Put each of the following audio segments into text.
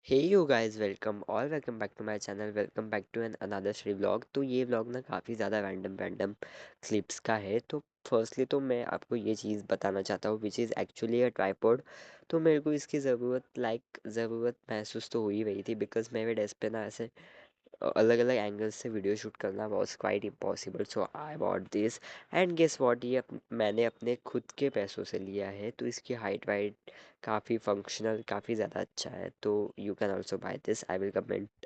Hey you guys welcome back to my channel. Welcome back to an another Shri vlog. तो ये vlog ना काफ़ी ज़्यादा रैंडम रैंडम क्लिप्स का है। तो फर्स्टली तो मैं आपको ये चीज़ बताना चाहता हूँ which is actually a tripod. तो मेरे को इसकी ज़रूरत महसूस तो हो ही रही थी बिकॉज मेरे डेस्क पे ना ऐसे अलग अलग एंगल्स से वीडियो शूट करना was quite impossible. So I bought this and guess what, मैंने अपने खुद के पैसों से लिया है। तो इसकी हाइट वाइट काफ़ी फंक्शनल, काफ़ी ज़्यादा अच्छा है। तो you can also buy this. I will comment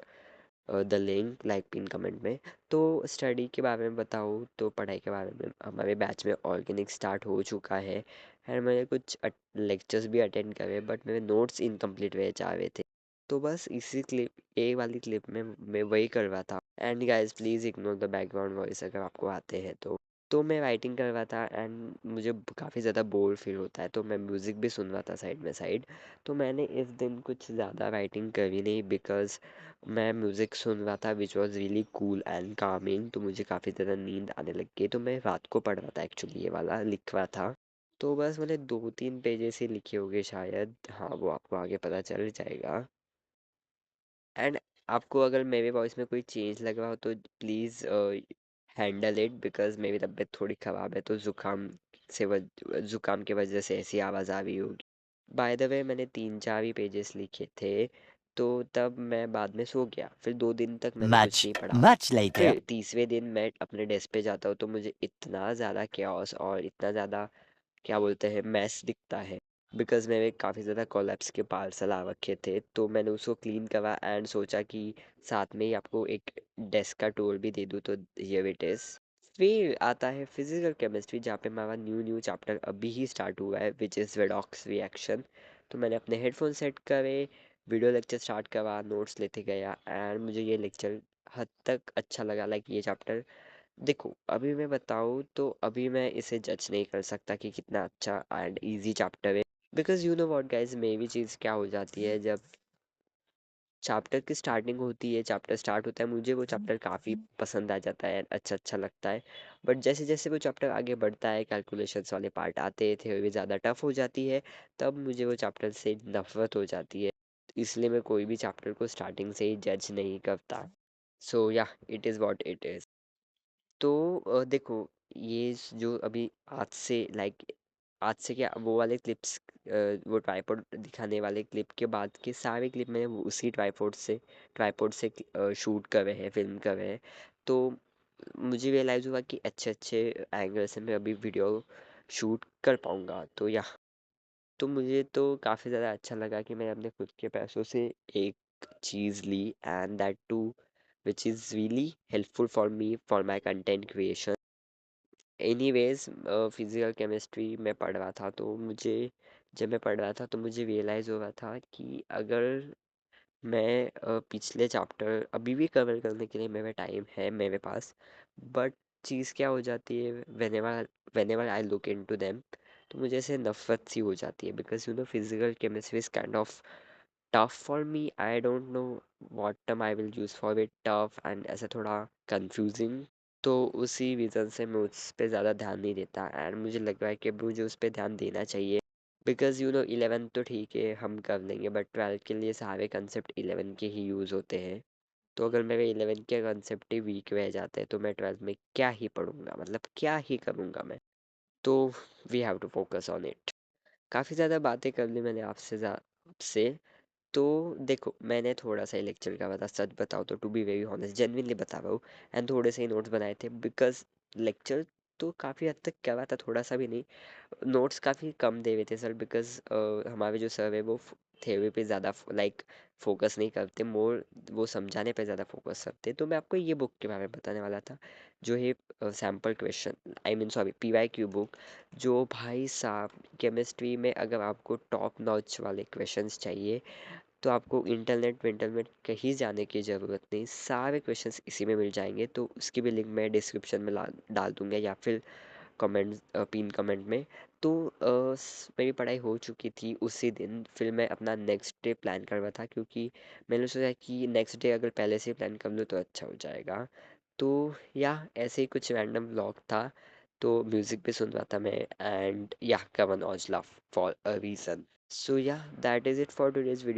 the link like pin comment में। तो स्टडी के बारे में बताऊँ तो पढ़ाई के बारे में हमारे बैच में ऑर्गेनिक स्टार्ट हो चुका है एंड मैंने कुछ लेक्चर्स भी अटेंड करे बट मेरे नोट्स इनकम्प्लीट रह जा रहे थे। तो बस इसी क्लिप ए वाली क्लिप में मैं वही कर रहा था। And guys please ignore the background voice अगर आपको आते हैं तो मैं राइटिंग कर रहा था एंड मुझे काफ़ी ज़्यादा बोर फील होता है तो मैं म्यूज़िक भी सुन रहा था साइड में साइड। तो मैंने इस दिन कुछ ज़्यादा राइटिंग करी नहीं बिकॉज़ मैं म्यूज़िक सुन रहा था which was really cool and Kameng. तो मुझे काफ़ी ज़्यादा नींद आने लग गई तो मैं रात को पढ़ रहा था, एक्चुअली ये वाला लिख रहा था। तो बस मैंने 2-3 पेजेस ही लिखे होंगे शायद, हाँ वो आपको आगे पता चल जाएगा। एंड आपको अगर मेरे वॉइस में कोई चेंज लग रहा हो तो प्लीज़ हैंडल इट बिकॉज मेरी तबीयत थोड़ी ख़राब है तो ज़ुकाम की वजह से ऐसी आवाज़ आ रही होगी। बाय द वे मैंने 3-4 ही पेजेस लिखे थे। तो तब मैं बाद में सो गया, फिर 2 दिन तक मैंने कुछ Much, नहीं पढ़ा। much later. फिर तीसरे दिन मैं अपने डेस्क पे जाता हूँ तो मुझे इतना ज़्यादा chaos और इतना ज़्यादा क्या बोलते हैं मैस दिखता है बिकॉज मेरे काफ़ी ज़्यादा कोलैप्स के पार्सल आ रखे थे। तो मैंने उसको क्लीन करा एंड सोचा कि साथ में ही आपको एक डेस्क का टूर भी दे दूँ। तो हियर इट इज़। फिर आता है फिजिकल केमिस्ट्री जहाँ पे हमारा न्यू न्यू चैप्टर अभी ही स्टार्ट हुआ है विच इज़ रेडॉक्स रिएक्शन। तो मैंने अपने हेडफोन सेट करे, वीडियो लेक्चर स्टार्ट करा, नोट्स लेते गया एंड मुझे ये लेक्चर हद तक अच्छा लगा। लाइक ये चैप्टर, देखो अभी मैं बताऊँ तो अभी मैं इसे जज नहीं कर सकता कि कितना अच्छा एंड इजी चैप्टर है because you know what guys, मेरी चीज़ क्या हो जाती है जब चैप्टर की स्टार्टिंग होती है, चैप्टर स्टार्ट होता है, मुझे वो चैप्टर काफ़ी पसंद आ जाता है, अच्छा अच्छा लगता है। बट जैसे जैसे वो चैप्टर आगे बढ़ता है, कैलकुलेशंस वाले पार्ट आते थे, थ्योरी ज़्यादा टफ हो जाती है, तब मुझे वो चैप्टर से नफरत हो जाती है। इसलिए मैं कोई भी चैप्टर को स्टार्टिंग से ही जज नहीं करता। सो या it is what it is. तो देखो ये जो अभी आज से क्या वो वाले क्लिप्स, वो ट्राइपॉड दिखाने वाले क्लिप के बाद के सारे क्लिप मैंने उसी ट्राइपॉड से शूट कर रहे हैं, फिल्म कर रहे हैं। तो मुझे रियलाइज़ हुआ कि अच्छे अच्छे एंगल से मैं अभी वीडियो शूट कर पाऊँगा। तो या तो मुझे तो काफ़ी ज़्यादा अच्छा लगा कि मैंने अपने खुद के पैसों से एक चीज़ ली and that too which is really helpful for me for my content creation. Anyways, physical chemistry में पढ़ रहा था तो मुझे जब मैं पढ़ रहा था तो मुझे रियलाइज़ हो रहा था कि अगर मैं पिछले चैप्टर अभी भी कवर करने के लिए मेरा टाइम है मेरे पास। बट चीज़ क्या हो जाती है, whenever I look into them तो मुझे ऐसे नफरत सी हो जाती है because you know physical chemistry is kind of tough for me. I don't know what term I will use for it, tough and ऐसा थोड़ा कंफ्यूजिंग। तो उसी रीज़न से मैं उस पर ज़्यादा ध्यान नहीं देता एंड मुझे लग रहा है कि मुझे उस पर ध्यान देना चाहिए बिकॉज यू नो 11 तो ठीक है हम कर लेंगे बट 12 के लिए सारे कंसेप्ट 11 के ही यूज़ होते हैं। तो अगर मेरे 11 के कंसेप्ट ही वीक रह जाते हैं तो मैं 12 में क्या ही पढ़ूंगा, मतलब क्या ही करूँगा मैं। तो we have to focus on it. काफ़ी ज़्यादा बातें कर ली मैंने आपसे। तो देखो मैंने थोड़ा सा ही लेक्चर का बता, सच बताओ तो to be very honest genuinely बता रहा हूँ। एंड थोड़े से ही नोट्स बनाए थे बिकॉज लेक्चर तो काफ़ी हद तक क्या हुआ था, थोड़ा सा भी नहीं। नोट्स काफ़ी कम दे हुए थे सर बिकॉज हमारे जो सर है वो थ्योरी पे ज़्यादा लाइक फोकस नहीं करते, मोर वो समझाने पे ज़्यादा फोकस करते। तो मैं आपको ये बुक के बारे में बताने वाला था जो है sample question, I mean sorry PYQ book. जो भाई साहब केमिस्ट्री में अगर आपको टॉप नॉच वाले क्वेश्चंस चाहिए तो आपको इंटरनेट विंटरनेट कहीं जाने की ज़रूरत नहीं, सारे क्वेश्चंस इसी में मिल जाएंगे। तो उसकी भी लिंक मैं डिस्क्रिप्शन में डाल दूंगा या फिर कमेंट, पिन कमेंट में। तो मेरी पढ़ाई हो चुकी थी उसी दिन। फिर मैं अपना नेक्स्ट डे प्लान कर रहा था क्योंकि मैंने सोचा कि नेक्स्ट डे अगर पहले से प्लान कर लूँ तो अच्छा हो जाएगा। तो या ऐसे ही कुछ रैंडम व्लॉग था। तो म्यूज़िक भी सुन रहा था मैं एंड या कवन औजला फॉर अ रीज़न। सो या that is it for today's video.